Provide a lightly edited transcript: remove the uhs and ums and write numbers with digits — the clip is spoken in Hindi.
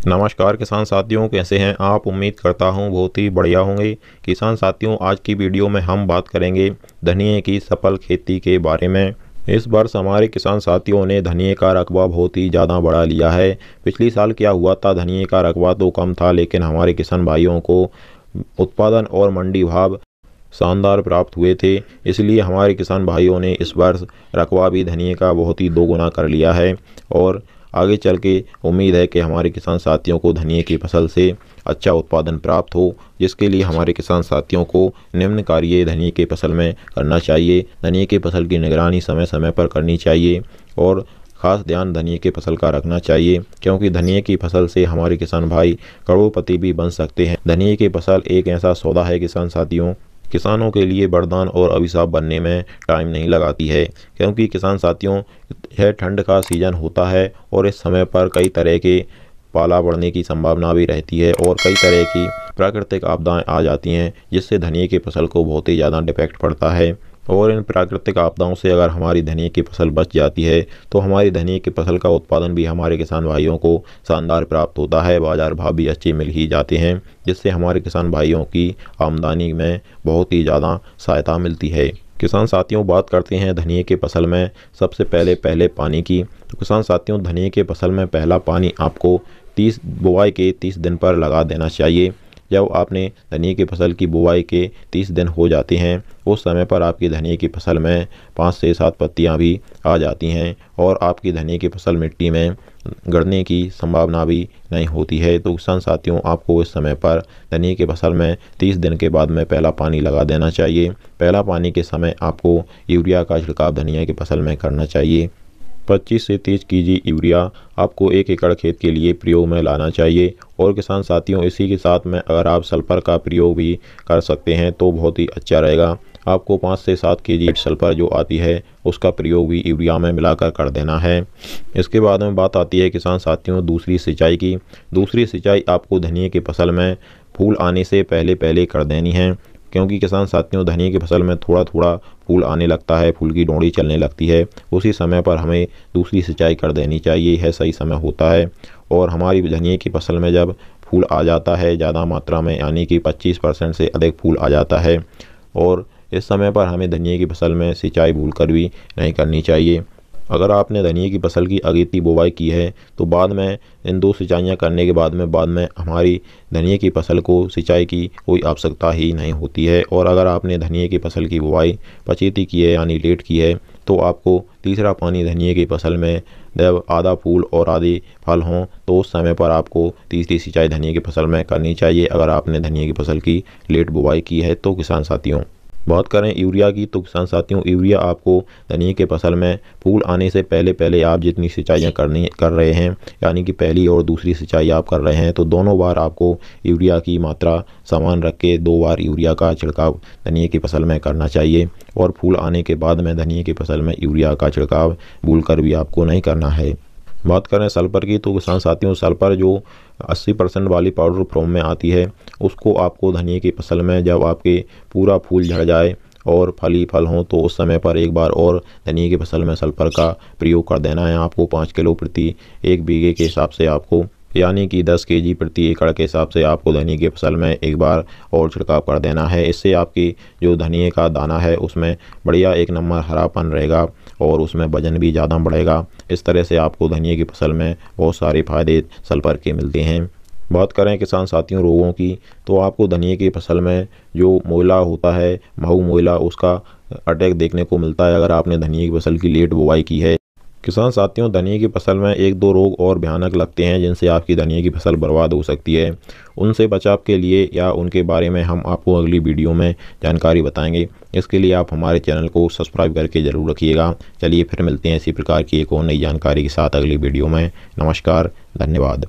नमस्कार किसान साथियों, कैसे हैं आप। उम्मीद करता हूं बहुत ही बढ़िया होंगे। किसान साथियों, आज की वीडियो में हम बात करेंगे धनिये की सफल खेती के बारे में। इस वर्ष हमारे किसान साथियों ने धनिये का रकबा बहुत ही ज़्यादा बढ़ा लिया है। पिछली साल क्या हुआ था, धनिये का रकबा तो कम था, लेकिन हमारे किसान भाइयों को उत्पादन और मंडी भाव शानदार प्राप्त हुए थे। इसलिए हमारे किसान भाइयों ने इस वर्ष रकबा भी धनिये का बहुत ही दोगुना कर लिया है और आगे चल के उम्मीद है कि हमारे किसान साथियों को धनिये की फसल से अच्छा उत्पादन प्राप्त हो, जिसके लिए हमारे किसान साथियों को निम्न कार्य धनिये की फसल में करना चाहिए। धनिये की फसल की निगरानी समय समय पर करनी चाहिए और खास ध्यान धनिये की फसल का रखना चाहिए, क्योंकि धनिये की फसल से हमारे किसान भाई करोड़पति भी बन सकते हैं। धनिये की फसल एक ऐसा सौदा है किसान साथियों, किसानों के लिए वरदान और अभिशाप बनने में टाइम नहीं लगाती है, क्योंकि किसान साथियों यह ठंड का सीज़न होता है और इस समय पर कई तरह के पाला पड़ने की संभावना भी रहती है और कई तरह की प्राकृतिक आपदाएं आ जाती हैं, जिससे धनिये की फसल को बहुत ही ज़्यादा डिफेक्ट पड़ता है। और इन प्राकृतिक आपदाओं से अगर हमारी धनिये की फसल बच जाती है तो हमारी धनिये की फसल का उत्पादन भी हमारे किसान भाइयों को शानदार प्राप्त होता है। बाजार भाव भी अच्छे मिल ही जाते हैं, जिससे हमारे किसान भाइयों की आमदनी में बहुत ही ज़्यादा सहायता मिलती है। किसान साथियों, बात करते हैं धनिये की फसल में सबसे पहले पानी की। तो किसान साथियों, धनिये की फसल में पहला पानी आपको बुआई के 30 दिन पर लगा देना चाहिए। जब आपने धनिये की फसल की बुआई के 30 दिन हो जाते हैं, उस समय पर आपकी धनिये की फसल में 5 से 7 पत्तियां भी आ जाती हैं और आपकी धनिये की फसल मिट्टी में गड़ने की संभावना भी नहीं होती है। तो किसान साथियों, आपको इस समय पर धनिये की फसल में 30 दिन के बाद में पहला पानी लगा देना चाहिए। पहला पानी के समय आपको यूरिया का छिड़काव धनिया की फसल में करना चाहिए। 25 से 30 केजी यूरिया आपको 1 एकड़ खेत के लिए प्रयोग में लाना चाहिए। और किसान साथियों, इसी के साथ में अगर आप सल्फर का प्रयोग भी कर सकते हैं तो बहुत ही अच्छा रहेगा। आपको 5 से 7 केजी सल्फर जो आती है उसका प्रयोग भी यूरिया में मिलाकर कर देना है। इसके बाद में बात आती है किसान साथियों दूसरी सिंचाई की। दूसरी सिंचाई आपको धनिये की फसल में फूल आने से पहले कर देनी है, क्योंकि किसान साथियों धनिये की फसल में थोड़ा थोड़ा फूल आने लगता है, फूल की डोंडी चलने लगती है। उसी समय पर हमें दूसरी सिंचाई कर देनी चाहिए, यह सही समय होता है। और हमारी धनिये की फसल में जब फूल आ जाता है ज़्यादा मात्रा में, यानी कि 25% से अधिक फूल आ जाता है, और इस समय पर हमें धनिये की फसल में सिंचाई भूल कर भी नहीं करनी चाहिए। अगर आपने धनिये की फसल की अगेती बुवाई की है तो बाद में इन 2 सिंचाइयाँ करने के बाद में हमारी धनिये की फसल को सिंचाई की कोई आवश्यकता ही नहीं होती है। और अगर आपने धनिये की फसल की बुवाई पछेती की है यानी लेट की है तो आपको तीसरा पानी धनिये की फसल में जब आधा फूल और आधे फल हों तो उस समय पर आपको तीसरी सिंचाई धनिये की फसल में करनी चाहिए, अगर आपने धनिये की फसल की लेट बुवाई की है तो। किसान साथियों, बात करें यूरिया की, तो किसान साथियों यूरिया आपको धनिये के फसल में फूल आने से पहले आप जितनी सिंचाइयाँ कर रहे हैं, यानी कि पहली और दूसरी सिंचाई आप कर रहे हैं, तो दोनों बार आपको यूरिया की मात्रा समान रख के 2 बार यूरिया का छिड़काव धनिये की फसल में करना चाहिए। और फूल आने के बाद में धनिये की फसल में यूरिया का छिड़काव भूल कर भी आपको नहीं करना है। बात करें सल्फर की, तो किसान साथियों सल्फर जो 80% वाली पाउडर फॉर्म में आती है उसको आपको धनिये की फसल में जब आपके पूरा फूल झड़ जाए और फल ही फल हों तो उस समय पर एक बार और धनिये की फसल में सल्फर का प्रयोग कर देना है। आपको 5 किलो प्रति 1 बीघे के हिसाब से आपको, यानी कि 10 केजी प्रति एकड़ के हिसाब से आपको धनिये की फसल में एक बार और छिड़काव कर देना है। इससे आपकी जो धनिये का दाना है उसमें बढ़िया 1 नंबर हरापन रहेगा और उसमें वजन भी ज़्यादा बढ़ेगा। इस तरह से आपको धनिये की फसल में बहुत सारे फायदे सल्फर के मिलते हैं। बात करें किसान साथियों रोगों की, तो आपको धनिये की फसल में जो मोइला होता है, महू मोइला, उसका अटैक देखने को मिलता है अगर आपने धनिये की फसल की लेट बुवाई की है। किसान साथियों, धनिये की फसल में 1-2 रोग और भयानक लगते हैं जिनसे आपकी धनिये की फसल बर्बाद हो सकती है। उनसे बचाव के लिए या उनके बारे में हम आपको अगली वीडियो में जानकारी बताएंगे। इसके लिए आप हमारे चैनल को सब्सक्राइब करके ज़रूर रखिएगा। चलिए फिर मिलते हैं इसी प्रकार की एक और नई जानकारी के साथ अगली वीडियो में। नमस्कार, धन्यवाद।